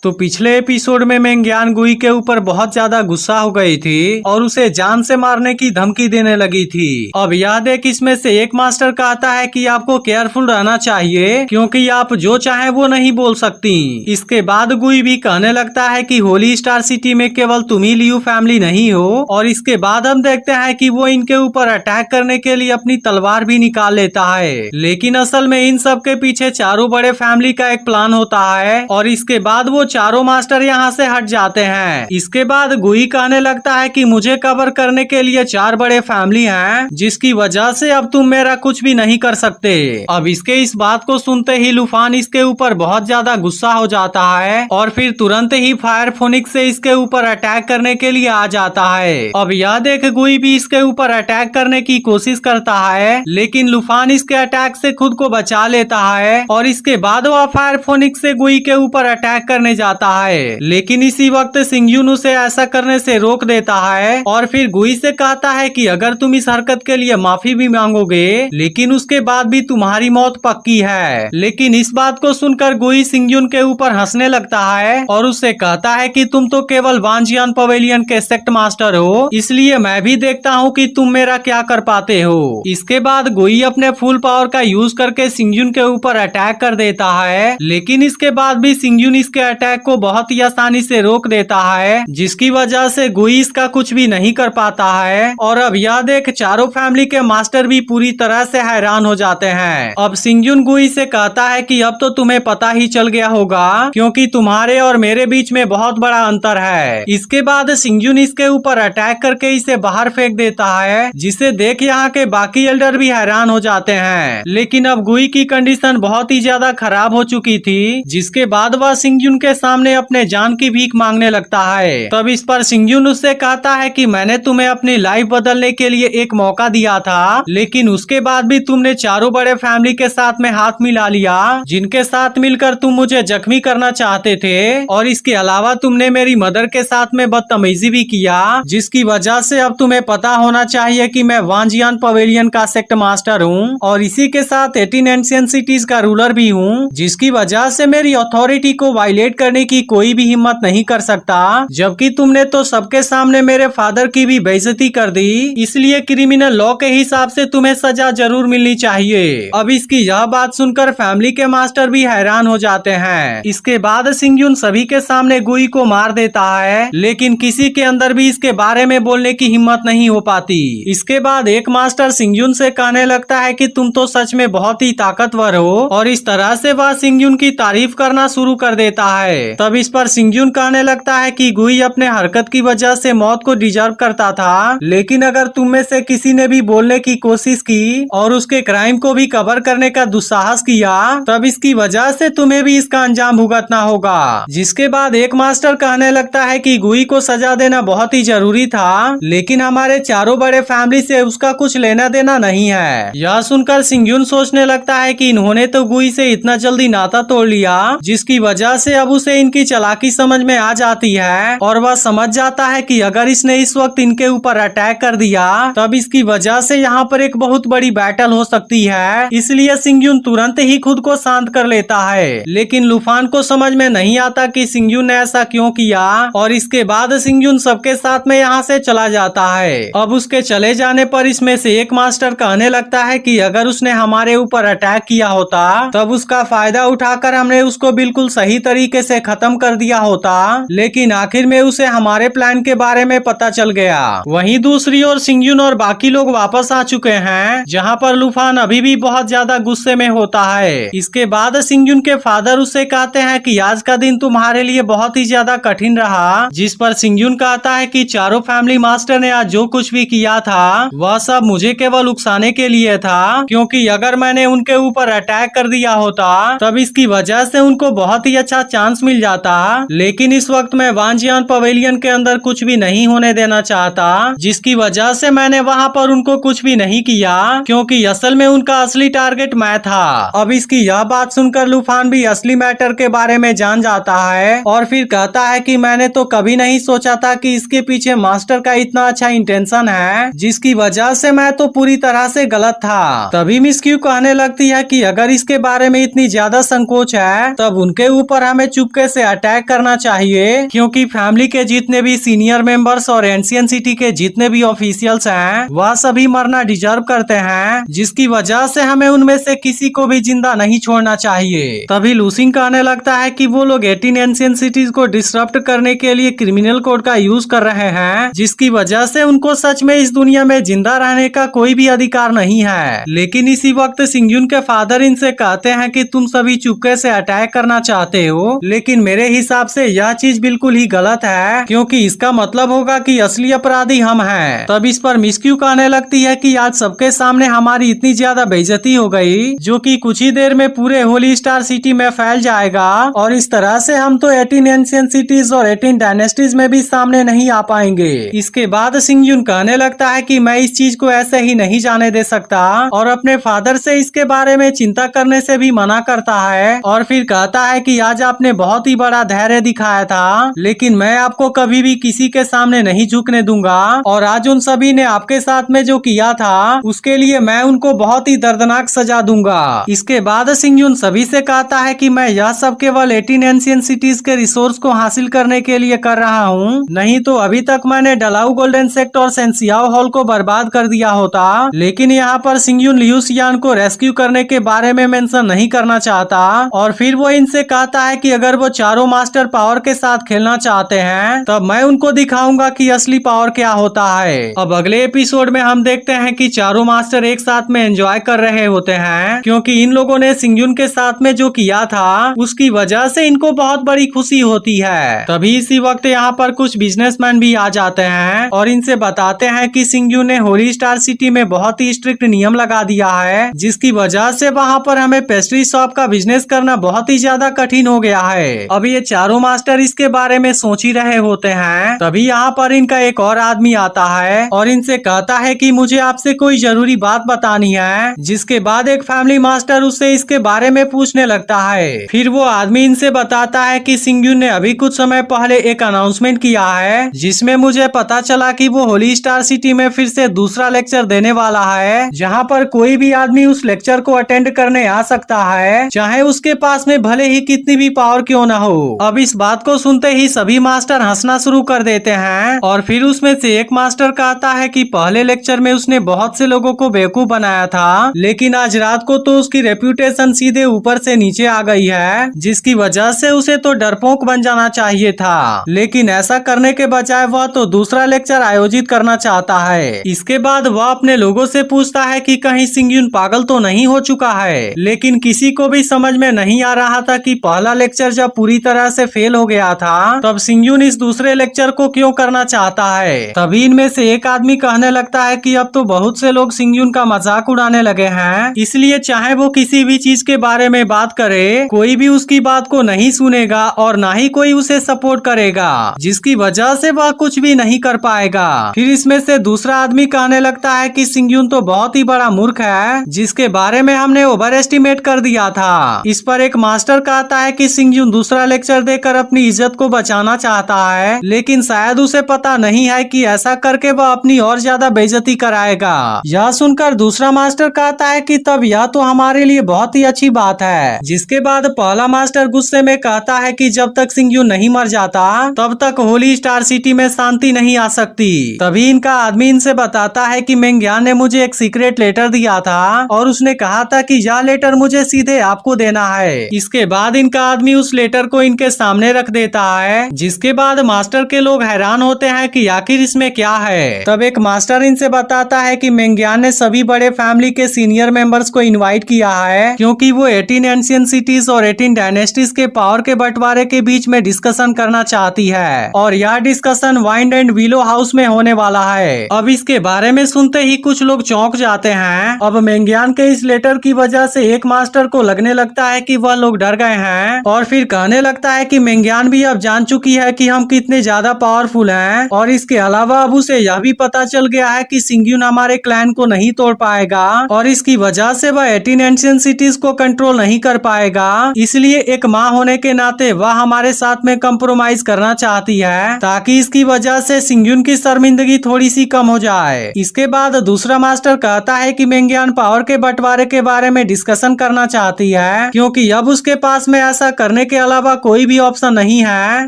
तो पिछले एपिसोड में मेंग्यान गुई के ऊपर बहुत ज्यादा गुस्सा हो गई थी और उसे जान से मारने की धमकी देने लगी थी। अब यह देख इसमें से एक मास्टर कहता है कि आपको केयरफुल रहना चाहिए क्योंकि आप जो चाहे वो नहीं बोल सकती। इसके बाद गुई भी कहने लगता है कि होली स्टार सिटी में केवल तुम ही लियू फैमिली नहीं हो। और इसके बाद हम देखते हैं कि वो इनके ऊपर अटैक करने के लिए अपनी तलवार भी निकाल लेता है, लेकिन असल में इन सब के पीछे चारों बड़े फैमिली का एक प्लान होता है और इसके बाद वो चारों मास्टर यहाँ से हट जाते हैं। इसके बाद गुई कहने लगता है कि मुझे कवर करने के लिए 4 बड़े फैमिली हैं, जिसकी वजह से अब तुम मेरा कुछ भी नहीं कर सकते। अब इसके इस बात को सुनते ही लूफान इसके ऊपर बहुत ज्यादा गुस्सा हो जाता है और फिर तुरंत ही फायर फोनिक्स से इसके ऊपर अटैक करने के लिए आ जाता है। अब यह देख गुई भी इसके ऊपर अटैक करने की कोशिश करता है, लेकिन लूफान इसके अटैक से खुद को बचा लेता है और इसके बाद वह फायर फोनिक्स से गुई के ऊपर अटैक करने जाता है। लेकिन इसी वक्त सिंगयुन उसे ऐसा करने से रोक देता है और फिर गुई से कहता है कि अगर तुम इस हरकत के लिए माफी भी मांगोगे, लेकिन उसके बाद भी तुम्हारी मौत पक्की है। लेकिन इस बात को सुनकर गुई सिंगयुन के ऊपर हंसने लगता है और उससे कहता है कि तुम तो केवल वांजियान पवेलियन के सेक्ट मास्टर हो, इसलिए मैं भी देखता हूँ कि तुम मेरा क्या कर पाते हो। इसके बाद गुई अपने फुल पावर का यूज करके सिंगयुन के ऊपर अटैक कर देता है, लेकिन इसके बाद भी सिंगयुन इसके अटैक को बहुत ही आसानी से रोक देता है, जिसकी वजह से गुई इसका कुछ भी नहीं कर पाता है। और अब यह देख चारों फैमिली के मास्टर भी पूरी तरह से हैरान हो जाते हैं। अब सिंगयुन गुई से कहता है कि अब तो तुम्हें पता ही चल गया होगा क्योंकि तुम्हारे और मेरे बीच में बहुत बड़ा अंतर है। इसके बाद सिंगयुन इसके ऊपर अटैक करके इसे बाहर फेंक देता है, जिसे देख यहाँ के बाकी एल्डर भी हैरान हो जाते हैं। लेकिन अब गुई की कंडीशन बहुत ही ज्यादा खराब हो चुकी थी, जिसके बाद वह सिंगयुन के सामने अपने जान की भीख मांगने लगता है। तब इस पर सिंगयुन उससे कहता है कि मैंने तुम्हें अपनी लाइफ बदलने के लिए एक मौका दिया था, लेकिन उसके बाद भी तुमने चारों बड़े फैमिली के साथ में हाथ मिला लिया, जिनके साथ मिलकर तुम मुझे जख्मी करना चाहते थे। और इसके अलावा तुमने मेरी मदर के साथ में बदतमीजी भी किया, जिसकी वजह से अब तुम्हें पता होना चाहिए कि मैं वांजियान पवेलियन का सेक्ट मास्टर हूँ और इसी के साथ 18 एंशिएंट सिटीज का रूलर भी हूँ, जिसकी वजह से मेरी अथॉरिटी को वायलेट करने की कोई भी हिम्मत नहीं कर सकता। जबकि तुमने तो सबके सामने मेरे फादर की भी बेइज्जती कर दी, इसलिए क्रिमिनल लॉ के हिसाब से तुम्हें सजा जरूर मिलनी चाहिए। अब इसकी यह बात सुनकर फैमिली के मास्टर भी हैरान हो जाते हैं। इसके बाद सिंगयुन सभी के सामने गुई को मार देता है, लेकिन किसी के अंदर भी इसके बारे में बोलने की हिम्मत नहीं हो पाती। इसके बाद एक मास्टर सिंगयुन से कहने लगता है कि तुम तो सच में बहुत ही ताकतवर हो और इस तरह से वह सिंगयुन की तारीफ करना शुरू कर देता है। तब इस पर सिंगयुन कहने लगता है कि गुई अपने हरकत की वजह से मौत को डिजर्व करता था, लेकिन अगर तुम में से किसी ने भी बोलने की कोशिश की और उसके क्राइम को भी कवर करने का दुस्साहस किया, तब इसकी वजह से तुम्हें भी इसका अंजाम भुगतना होगा। जिसके बाद एक मास्टर कहने लगता है कि गुई को सजा देना बहुत ही जरूरी था, लेकिन हमारे चारों बड़े फैमिली से उसका कुछ लेना देना नहीं है। यह सुनकर सिंगयुन सोचने लगता है कि इन्होंने तो गुई से इतना जल्दी नाता तोड़ लिया, जिसकी वजह से अब उसे इनकी चालाकी समझ में आ जाती है और वह समझ जाता है कि अगर इसने इस वक्त इनके ऊपर अटैक कर दिया, तब इसकी वजह से यहाँ पर एक बहुत बड़ी बैटल हो सकती है। इसलिए सिंगयुन तुरंत ही खुद को शांत कर लेता है, लेकिन लूफान को समझ में नहीं आता कि सिंगयुन ने ऐसा क्यों किया और इसके बाद सिंगयुन सबके साथ में यहाँ से चला जाता है। अब उसके चले जाने पर इसमें से एक मास्टर कहने लगता है कि अगर उसने हमारे ऊपर अटैक किया होता, तब उसका फायदा उठाकर हमने उसको बिल्कुल सही तरीके से खत्म कर दिया होता, लेकिन आखिर में उसे हमारे प्लान के बारे में पता चल गया। वहीं दूसरी ओर सिंगयुन और बाकी लोग वापस आ चुके हैं, जहां पर लूफान अभी भी बहुत ज्यादा गुस्से में होता है। इसके बाद सिंगयुन के फादर उससे कहते हैं कि आज का दिन तुम्हारे लिए बहुत ही ज्यादा कठिन रहा, जिस पर सिंगयुन कहता है कि चारों फैमिली मास्टर ने आज जो कुछ भी किया था वह सब मुझे केवल उकसाने के लिए था, क्योंकि अगर मैंने उनके ऊपर अटैक कर दिया होता तब इसकी वजह से उनको बहुत ही अच्छा चांस मिल जाता, लेकिन इस वक्त मैं वांजियान पवेलियन के अंदर कुछ भी नहीं होने देना चाहता, जिसकी वजह से मैंने वहां पर उनको कुछ भी नहीं किया, क्योंकि असल में उनका असली टारगेट मैं था। अब इसकी यह बात सुनकर लूफान भी असली मैटर के बारे में जान जाता है और फिर कहता है कि मैंने तो कभी नहीं सोचा था कि इसके पीछे मास्टर का इतना अच्छा इंटेंशन है, जिसकी वजह से मैं तो पूरी तरह से गलत था। तभी मिस क्यू कहने लगती है कि अगर इसके बारे में इतनी ज्यादा संकोच है, तब उनके ऊपर हमें चुप चुपके से अटैक करना चाहिए, क्योंकि फैमिली के जितने भी सीनियर मेंबर्स और एंशियंट सिटी के जितने भी ऑफिशियल्स हैं वह सभी मरना डिजर्व करते हैं, जिसकी वजह से हमें उनमें से किसी को भी जिंदा नहीं छोड़ना चाहिए। तभी लूसिंग कहने लगता है कि वो लोग 18 एंशियंट सिटीज को डिसरप्ट करने के लिए क्रिमिनल कोड का यूज कर रहे हैं, जिसकी वजह से उनको सच में इस दुनिया में जिंदा रहने का कोई भी अधिकार नहीं है। लेकिन इसी वक्त सिंगयुन के फादर इनसे कहते हैं कि तुम सभी चुपके से अटैक करना चाहते हो, लेकिन मेरे हिसाब से यह चीज बिल्कुल ही गलत है, क्योंकि इसका मतलब होगा कि असली अपराधी हम हैं। तब इस पर मिस क्यू कहने लगती है कि आज सबके सामने हमारी इतनी ज्यादा बेइज्जती हो गई, जो कि कुछ ही देर में पूरे होली स्टार सिटी में फैल जाएगा, और इस तरह से हम तो 18 एंशिएंट सिटीज और 18 डायनेस्टीज में भी सामने नहीं आ पाएंगे। इसके बाद सिंगयुन कहने लगता है कि मैं इस चीज को ऐसे ही नहीं जाने दे सकता, और अपने फादर से इसके बारे में चिंता करने से भी मना करता है, और फिर कहता है कि आज आपने बहुत ही बड़ा धैर्य दिखाया था, लेकिन मैं आपको कभी भी किसी के सामने नहीं झुकने दूंगा, और आज उन सभी ने आपके साथ में जो किया था उसके लिए मैं उनको बहुत ही दर्दनाक सजा दूंगा। इसके बाद सिंगयुन सभी से कहता है कि मैं यह सब केवल 18 एंशिएंट सिटीज के रिसोर्स को हासिल करने के लिए कर रहा हूँ, नहीं तो अभी तक मैंने डलाऊ गोल्डन सेक्टर और सेंसियाओ हॉल को बर्बाद कर दिया होता। लेकिन यहाँ पर सिंगयुन लियूसियान को रेस्क्यू करने के बारे में मेंशन नहीं करना चाहता, और फिर वो इनसे कहता है कि अगर वो चारों मास्टर पावर के साथ खेलना चाहते हैं तब मैं उनको दिखाऊंगा कि असली पावर क्या होता है। अब अगले एपिसोड में हम देखते हैं कि चारों मास्टर एक साथ में एंजॉय कर रहे होते हैं, क्योंकि इन लोगों ने सिंगयुन के साथ में जो किया था उसकी वजह से इनको बहुत बड़ी खुशी होती है। तभी इसी वक्त यहाँ पर कुछ बिजनेसमैन भी आ जाते हैं और इनसे बताते हैं कि सिंगयुन ने होली स्टार सिटी में बहुत ही स्ट्रिक्ट नियम लगा दिया है, जिसकी वजह से वहाँ पर हमें पेस्ट्री शॉप का बिजनेस करना बहुत ही ज्यादा कठिन हो गया है। अब ये चारों मास्टर इसके बारे में सोच ही रहे होते हैं, तभी यहाँ पर इनका एक और आदमी आता है और इनसे कहता है कि मुझे आपसे कोई जरूरी बात बतानी है, जिसके बाद एक फैमिली मास्टर उससे इसके बारे में पूछने लगता है। फिर वो आदमी इनसे बताता है कि सिंगयुन ने अभी कुछ समय पहले एक अनाउंसमेंट किया है, जिसमें मुझे पता चला कि वो होली स्टार सिटी में फिर से दूसरा लेक्चर देने वाला है, जहाँ पर कोई भी आदमी उस लेक्चर को अटेंड करने आ सकता है, चाहे उसके पास में भले ही कितनी भी पावर क्यों न हो। अब इस बात को सुनते ही सभी मास्टर हंसना शुरू कर देते हैं, और फिर उसमें से एक मास्टर कहता है कि पहले लेक्चर में उसने बहुत से लोगों को बेवकूफ बनाया था, लेकिन आज रात को तो उसकी रेप्यूटेशन सीधे ऊपर से नीचे आ गई है, जिसकी वजह से उसे तो डरपोक बन जाना चाहिए था। लेकिन ऐसा करने के बजाय वह तो दूसरा लेक्चर आयोजित करना चाहता है। इसके बाद वह अपने लोगों से पूछता है कि कहीं सिंगयुन पागल तो नहीं हो चुका है, लेकिन किसी को भी समझ में नहीं आ रहा था कि पहला लेक्चर जब पूरी तरह से फेल हो गया था तब सिंगयुन इस दूसरे लेक्चर को क्यों करना चाहता है। तभी इनमें से एक आदमी कहने लगता है कि अब तो बहुत से लोग सिंगयुन का मजाक उड़ाने लगे हैं, इसलिए चाहे वो किसी भी चीज के बारे में बात करे, कोई भी उसकी बात को नहीं सुनेगा और ना ही कोई उसे सपोर्ट करेगा, जिसकी वजह से वह कुछ भी नहीं कर पाएगा। फिर इसमें से दूसरा आदमी कहने लगता है कि सिंगयुन तो बहुत ही बड़ा मूर्ख है, जिसके बारे में हमने ओवर एस्टिमेट कर दिया था। इस पर एक मास्टर कहता है कि सिंगयुन दूसरा लेक्चर देकर अपनी इज्जत को बचाना चाहता है, लेकिन शायद उसे पता नहीं है कि ऐसा करके वह अपनी और ज्यादा बेइज्जती कराएगा। यह सुनकर दूसरा मास्टर कहता है कि तब यह तो हमारे लिए बहुत ही अच्छी बात है। जिसके बाद पहला मास्टर गुस्से में कहता है कि जब तक सिंगयुन नहीं मर जाता तब तक होली स्टार सिटी में शांति नहीं आ सकती। तभी इनका आदमी इनसे बताता है कि मेंग्यान ने मुझे एक सीक्रेट लेटर दिया था और उसने कहा था कि यह लेटर मुझे सीधे आपको देना है। इसके बाद इनका आदमी उस लेटर को इनके सामने रख देता है, जिसके बाद मास्टर के लोग हैरान होते हैं कि आखिर इसमें क्या है। तब एक मास्टर इनसे बताता है कि मेंग्यान ने सभी बड़े फैमिली के सीनियर मेंबर्स को इनवाइट किया है, क्योंकि वो 18 एंशिएंट सिटीज और 18 डायनेस्टीज के पावर के बंटवारे के बीच में डिस्कशन करना चाहती है, और यह discussion wind and willow house में होने वाला है। अब इसके बारे में सुनते ही कुछ लोग चौंक जाते हैं। अब मेंग्यान के इस लेटर की वजह से एक मास्टर को लगने लगता है कि वह लोग डर गए हैं, और फिर कहने लगता है कि मेंग्यान भी अब जान चुकी है कि हम कितने ज्यादा पावरफुल हैं, और इसके अलावा अब उसे यह भी पता चल गया है कि सिंगयुन हमारे क्लैन को नहीं तोड़ पाएगा, और इसकी वजह से वह 18 एंशिएंट सिटीज को कंट्रोल नहीं कर पाएगा। इसलिए एक माँ होने के नाते वह हमारे साथ में कंप्रोमाइज करना चाहती है, ताकि इसकी वजह से सिंगयुन की शर्मिंदगी थोड़ी सी कम हो जाए। इसके बाद दूसरा मास्टर कहता है कि मेंग्यान पावर के बंटवारे के बारे में डिस्कशन करना चाहती है, क्योंकि अब उसके पास में ऐसा करने के अलावा कोई भी ऑप्शन नहीं है,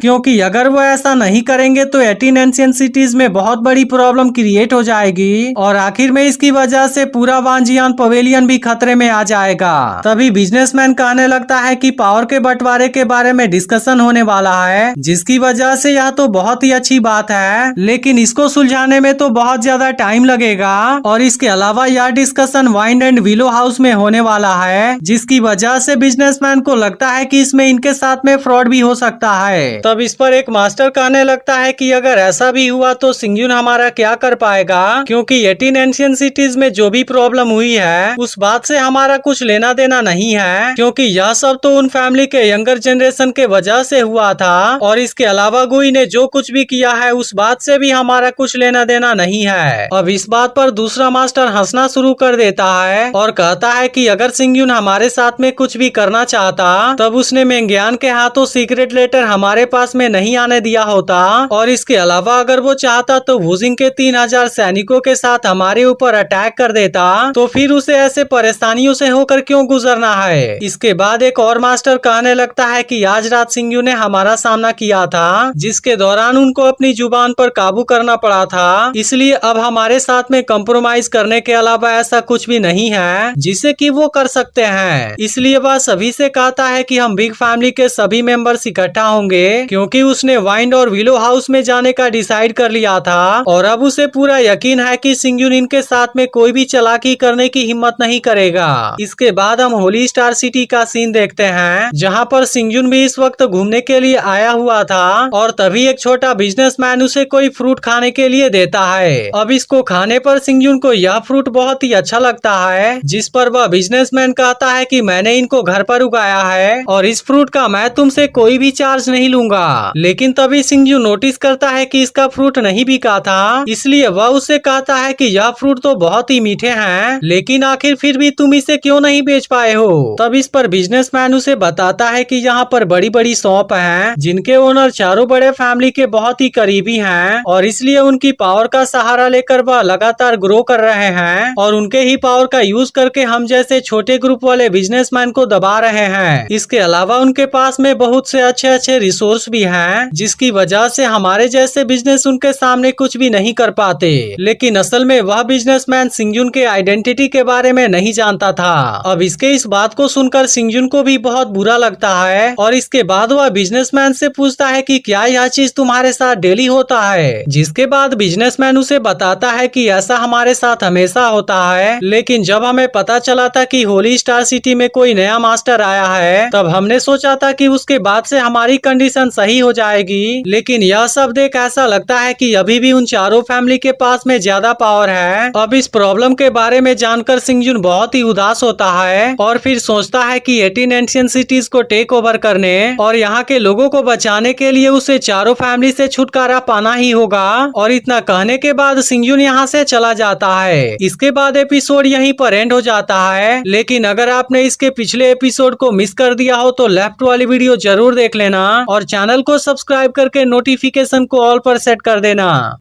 क्योंकि अगर वो ऐसा नहीं करेंगे तो 18 एंशिएंट सिटीज में बहुत बड़ी प्रॉब्लम क्रिएट हो जाएगी और आखिर में इसकी वजह से पूरा वांजियान पवेलियन भी खतरे में आ जाएगा। तभी बिजनेसमैन कहने लगता है कि पावर के बंटवारे के बारे में डिस्कशन होने वाला है, जिसकी वजह से यह तो बहुत ही अच्छी बात है, लेकिन इसको सुलझाने में तो बहुत ज्यादा टाइम लगेगा। और इसके अलावा यह discussion wind and willow house में होने वाला है, जिसकी वजह से बिजनेसमैन को लगता है कि इसमें इनके साथ में फ्रॉड भी हो सकता है। तब इस पर एक मास्टर कहने लगता है कि अगर ऐसा भी हुआ तो सिंगयुन हमारा क्या कर पाएगा, क्योंकि 18 एंशिएंट सिटीज में जो भी प्रॉब्लम हुई है उस बात से हमारा कुछ लेना देना नहीं है, क्योंकि यह सब तो उन फैमिली के यंगर जनरेशन के वजह से हुआ था। और इसके अलावा गुई ने जो कुछ भी किया है उस बात से भी हमारा कुछ लेना देना नहीं है। अब इस बात पर दूसरा मास्टर हंसना शुरू कर देता है और कहता है कि अगर सिंगयुन हमारे साथ में कुछ भी करना चाहता तब उसने मेंग्यान के हाथों सीक्रेट लेटर हमारे पास में नहीं आने दिया होता। और इसके अलावा अगर वो चाहता तो वुजिंग के 3000 सैनिकों के साथ हमारे ऊपर अटैक कर देता, तो फिर उसे ऐसे परेशानियों से होकर क्यों गुजरना है। इसके बाद एक और मास्टर कहने लगता है कि आज रात सिंगयुन ने हमारा सामना किया था, जिसके दौरान उनको अपनी जुबान पर काबू करना पड़ा था, इसलिए अब हमारे साथ में कंप्रोमाइज करने के अलावा ऐसा कुछ भी नहीं है जिसे कि वो कर सकते हैं। इसलिए वह सभी से कहता है कि हम बिग फैमिली के सभी मेंबर्स इकट्ठा होंगे, क्योंकि उसने वाइंड और विलो हाउस में जाने का डिसाइड कर लिया था और अब उसे पूरा यकीन है कि सिंगयुन इनके साथ में कोई भी चालाकी करने की हिम्मत नहीं करेगा। इसके बाद हम होली स्टार सिटी का सीन देखते हैं, जहां पर सिंगयुन भी इस वक्त घूमने के लिए आया हुआ था और तभी एक छोटा बिजनेसमैन उसे कोई फ्रूट खाने के लिए देता है। अब इसको खाने पर सिंगयुन को यह फ्रूट बहुत ही अच्छा लगता है, जिस पर वह बिजनेसमैन कहता है कि मैंने इनको घर पर उगाया है और इस फ्रूट का मैं तुमसे कोई भी चार्ज नहीं लूंगा। लेकिन तभी सिंगयुन नोटिस करता है कि इसका फ्रूट नहीं बिका था, इसलिए वह उससे कहता है कि यह फ्रूट तो बहुत ही मीठे हैं, लेकिन आखिर फिर भी तुम इसे क्यों नहीं बेच पाए हो। तब इस पर बिजनेसमैन उसे बताता है कि यहाँ पर बड़ी बड़ी शॉप हैं, जिनके ओनर चारों बड़े फैमिली के बहुत ही करीबी हैं और इसलिए उनकी पावर का सहारा लेकर वह लगातार ग्रो कर रहे हैं और उनके ही पावर का यूज करके हम जैसे छोटे ग्रुप वाले बिजनेसमैन को दबा रहे हैं। इसके अलावा उनके पास में बहुत से अच्छे अच्छे रिसोर्स भी हैं, जिसकी वजह से हमारे जैसे बिजनेस उनके सामने कुछ भी नहीं कर पाते। लेकिन असल में वह बिजनेसमैन सिंगयुन के आइडेंटिटी के बारे में नहीं जानता था। अब इसके इस बात को सुनकर सिंगयुन को भी बहुत बुरा लगता है और इसके बाद वह बिजनेसमैन से पूछता है कि क्या यह चीज तुम्हारे साथ डेली होता है, जिसके बाद बिजनेसमैन उसे बताता है कि ऐसा हमारे साथ हमेशा होता है, लेकिन जब हमें पता चला था कि होली स्टार सिटी में कोई नया मास्टर आया है तब हमने सोचा था कि उसके बाद से हमारी कंडीशन सही हो जाएगी। लेकिन यह सब देख ऐसा लगता है कि अभी भी उन चारों फैमिली के पास में ज्यादा पावर है। अब इस प्रॉब्लम के बारे में जानकर सिंगयुन बहुत ही उदास होता है और फिर सोचता है कि 18 एंशिएंट सिटीज को टेक ओवर करने और यहाँ के लोगों को बचाने के लिए उसे चारों फैमिली से छुटकारा पाना ही होगा। और इतना कहने के बाद सिंगयुन यहाँ से चला जाता है। इसके बाद एपिसोड यहीं पर एंड हो जाता है, लेकिन अगर आपने इसके पिछले एपिसोड को मिस कर दिया हो तो लेफ्ट वाली वीडियो जरूर देख लेना और चैनल को सब्सक्राइब करके नोटिफिकेशन को ऑल पर सेट कर देना।